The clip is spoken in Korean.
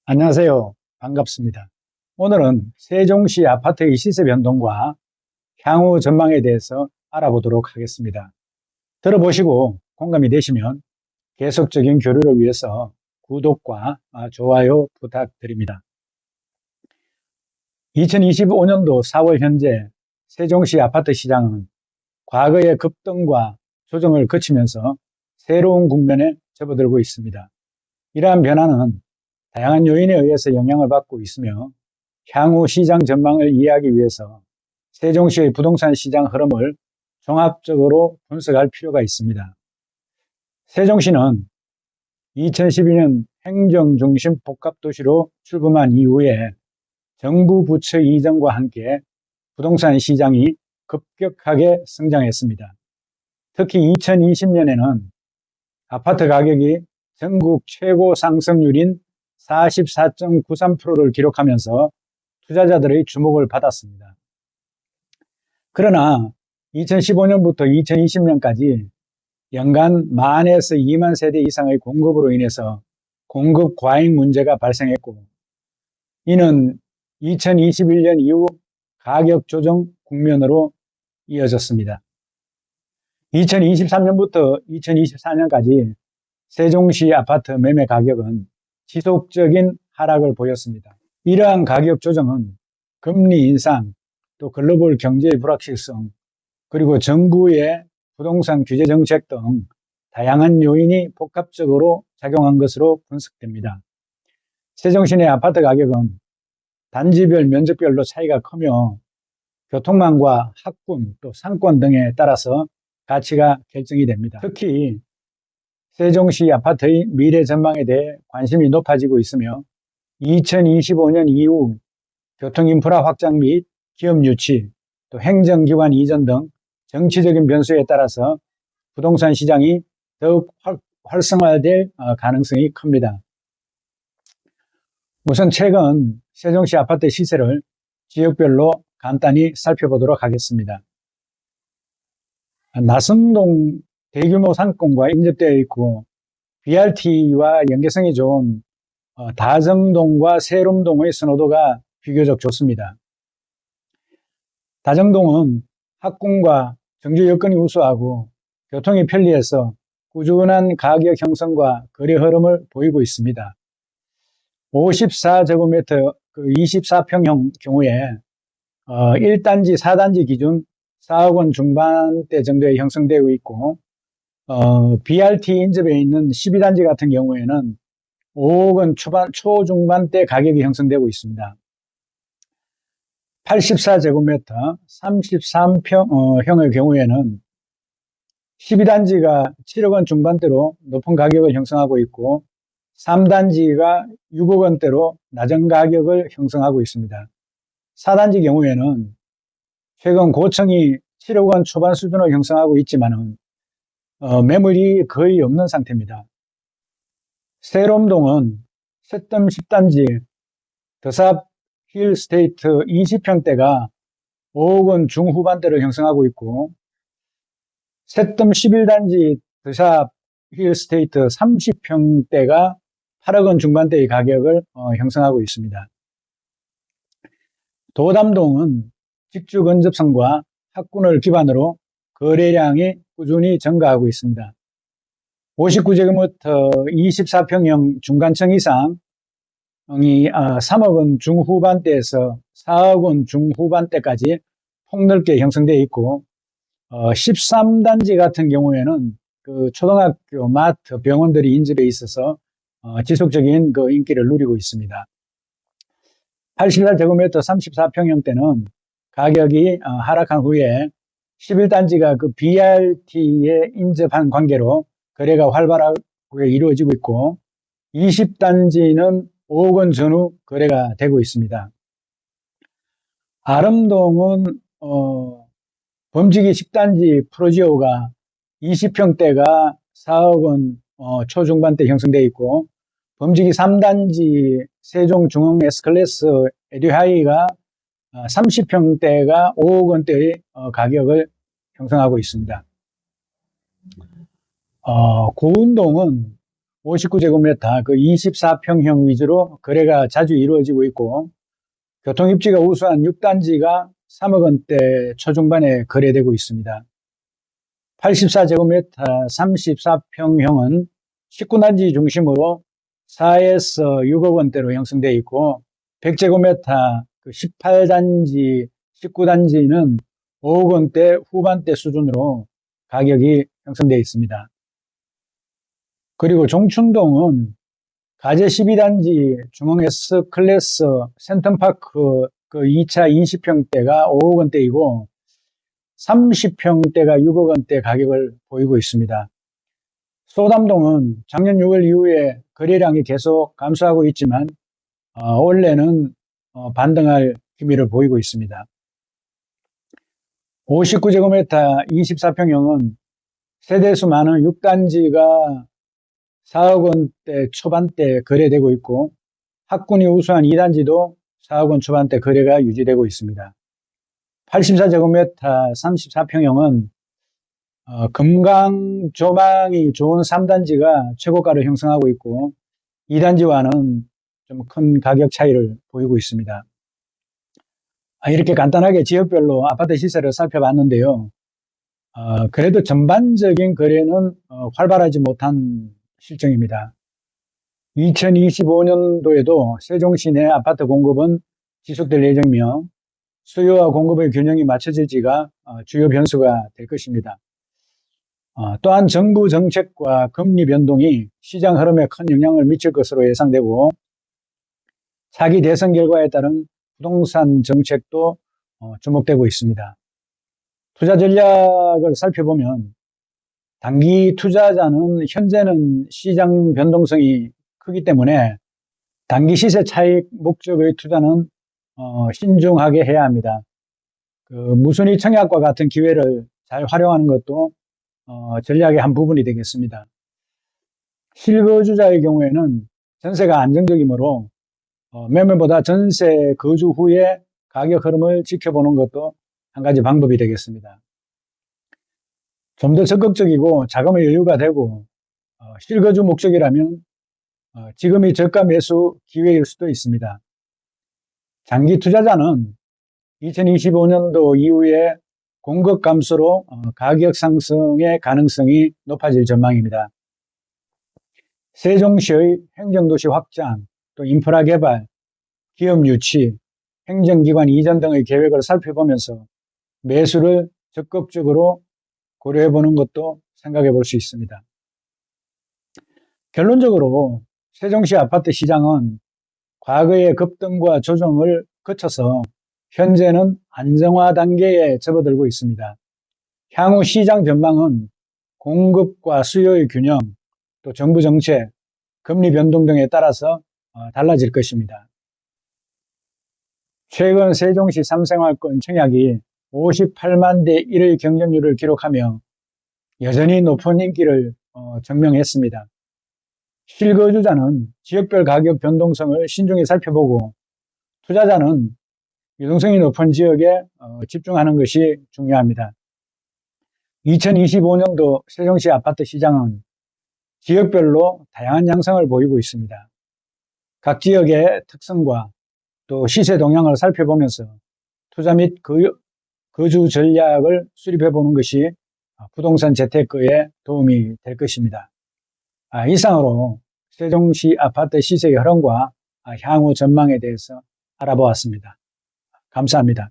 안녕하세요. 반갑습니다. 오늘은 세종시 아파트의 시세 변동과 향후 전망에 대해서 알아보도록 하겠습니다. 들어보시고 공감이 되시면 계속적인 교류를 위해서 구독과 좋아요 부탁드립니다. 2025년도 4월 현재 세종시 아파트 시장은 과거의 급등과 조정을 거치면서 새로운 국면에 접어들고 있습니다. 이러한 변화는 다양한 요인에 의해서 영향을 받고 있으며 향후 시장 전망을 이해하기 위해서 세종시의 부동산 시장 흐름을 종합적으로 분석할 필요가 있습니다. 세종시는 2012년 행정중심 복합도시로 출범한 이후에 정부 부처 이전과 함께 부동산 시장이 급격하게 성장했습니다. 특히 2020년에는 아파트 가격이 전국 최고 상승률인 44.93%를 기록하면서 투자자들의 주목을 받았습니다. 그러나 2015년부터 2020년까지 연간 10,000에서 2만 세대 이상의 공급으로 인해서 공급 과잉 문제가 발생했고, 이는 2021년 이후 가격 조정 국면으로 이어졌습니다. 2023년부터 2024년까지 세종시 아파트 매매 가격은 지속적인 하락을 보였습니다. 이러한 가격 조정은 금리 인상, 또 글로벌 경제의 불확실성, 그리고 정부의 부동산 규제 정책 등 다양한 요인이 복합적으로 작용한 것으로 분석됩니다. 세종시 내 아파트 가격은 단지별 면적별로 차이가 크며 교통망과 학군, 또 상권 등에 따라서 가치가 결정이 됩니다. 특히 세종시 아파트의 미래 전망에 대해 관심이 높아지고 있으며 2025년 이후 교통인프라 확장 및 기업 유치, 또 행정기관 이전 등 정치적인 변수에 따라서 부동산 시장이 더욱 활성화될 가능성이 큽니다. 우선 최근 세종시 아파트 시세를 지역별로 간단히 살펴보도록 하겠습니다. 나성동 대규모 상권과 인접되어 있고 BRT와 연계성이 좋은 다정동과 세롬동의 선호도가 비교적 좋습니다. 다정동은 학군과 정주 여건이 우수하고 교통이 편리해서 꾸준한 가격 형성과 거래 흐름을 보이고 있습니다. 54제곱미터 24평형 경우에 1단지, 4단지 기준 4억 원 중반대 정도에 형성되어 있고, BRT 인접에 있는 12단지 같은 경우에는 5억 원 초중반대 가격이 형성되고 있습니다. 84제곱미터 33평형의 경우에는 12단지가 7억 원 중반대로 높은 가격을 형성하고 있고 3단지가 6억 원대로 낮은 가격을 형성하고 있습니다. 4단지 경우에는 최근 고층이 7억 원 초반 수준을 형성하고 있지만 매물이 거의 없는 상태입니다. 세롬동은 새뜸 10단지 더삽 힐스테이트 20평대가 5억 원 중후반대를 형성하고 있고 새뜸 11단지 더삽 힐스테이트 30평대가 8억 원 중반대의 가격을 형성하고 있습니다. 도담동은 직주 근접성과 학군을 기반으로 거래량이 꾸준히 증가하고 있습니다. 59제곱미터 24평형 중간층 이상이 3억 원 중후반대에서 4억 원 중후반대까지 폭넓게 형성되어 있고 13단지 같은 경우에는 그 초등학교, 마트, 병원들이 인접해 있어서 지속적인 그 인기를 누리고 있습니다. 84제곱미터 34평형 때는 가격이 하락한 후에 11단지가 그 BRT에 인접한 관계로 거래가 활발하게 이루어지고 있고 20단지는 5억 원 전후 거래가 되고 있습니다. 아름동은 범지기 10단지 프로지오가 20평대가 4억 원 초중반대 형성되어 있고 범지기 3단지 세종중흥 S클래스 에듀하이가 30평대가 5억 원대의 가격을 형성하고 있습니다. 고운동은 59제곱미터 그 24평형 위주로 거래가 자주 이루어지고 있고, 교통입지가 우수한 6단지가 3억 원대 초중반에 거래되고 있습니다. 84제곱미터 34평형은 19단지 중심으로 4에서 6억 원대로 형성되어 있고, 100제곱미터 그 18단지, 19단지는 5억 원대 후반대 수준으로 가격이 형성되어 있습니다. 그리고 종춘동은 가제 12단지 중흥 S클래스 센텀파크 그 2차 20평대가 5억 원대이고 30평대가 6억 원대 가격을 보이고 있습니다. 소담동은 작년 6월 이후에 거래량이 계속 감소하고 있지만 올해는 반등할 기미를 보이고 있습니다. 59제곱미터 24평형은 세대수 많은 6단지가 4억 원대 초반대 거래되고 있고 학군이 우수한 2단지도 4억 원 초반대 거래가 유지되고 있습니다. 84제곱미터 34평형은 금강 조망이 좋은 3단지가 최고가를 형성하고 있고 2단지와는 좀 큰 가격 차이를 보이고 있습니다. 이렇게 간단하게 지역별로 아파트 시세를 살펴봤는데요. 그래도 전반적인 거래는 활발하지 못한 실정입니다. 2025년도에도 세종시 내 아파트 공급은 지속될 예정이며 수요와 공급의 균형이 맞춰질지가 주요 변수가 될 것입니다. 또한 정부 정책과 금리 변동이 시장 흐름에 큰 영향을 미칠 것으로 예상되고 차기 대선 결과에 따른 부동산 정책도 주목되고 있습니다. 투자 전략을 살펴보면 단기 투자자는 현재는 시장 변동성이 크기 때문에 단기 시세 차익 목적의 투자는 신중하게 해야 합니다. 그 무순위 청약과 같은 기회를 잘 활용하는 것도 전략의 한 부분이 되겠습니다. 실거주자의 경우에는 전세가 안정적이므로 매매보다 전세 거주 후에 가격 흐름을 지켜보는 것도 한 가지 방법이 되겠습니다. 좀 더 적극적이고 자금의 여유가 되고 실거주 목적이라면 지금이 저가 매수 기회일 수도 있습니다. 장기 투자자는 2025년도 이후에 공급 감소로 가격 상승의 가능성이 높아질 전망입니다. 세종시의 행정도시 확장, 또 인프라 개발, 기업 유치, 행정기관 이전 등의 계획을 살펴보면서 매수를 적극적으로 고려해보는 것도 생각해 볼 수 있습니다. 결론적으로 세종시 아파트 시장은 과거의 급등과 조정을 거쳐서 현재는 안정화 단계에 접어들고 있습니다. 향후 시장 전망은 공급과 수요의 균형, 또 정부 정책, 금리 변동 등에 따라서 달라질 것입니다. 최근 세종시 3생활권 청약이 58만 대 1의 경쟁률을 기록하며 여전히 높은 인기를 증명했습니다. 실거주자는 지역별 가격 변동성을 신중히 살펴보고 투자자는 유동성이 높은 지역에 집중하는 것이 중요합니다. 2025년도 세종시 아파트 시장은 지역별로 다양한 양상을 보이고 있습니다. 각 지역의 특성과 또 시세 동향을 살펴보면서 투자 및 거주 전략을 수립해 보는 것이 부동산 재테크에 도움이 될 것입니다. 이상으로 세종시 아파트 시세의 흐름과 향후 전망에 대해서 알아보았습니다. 감사합니다.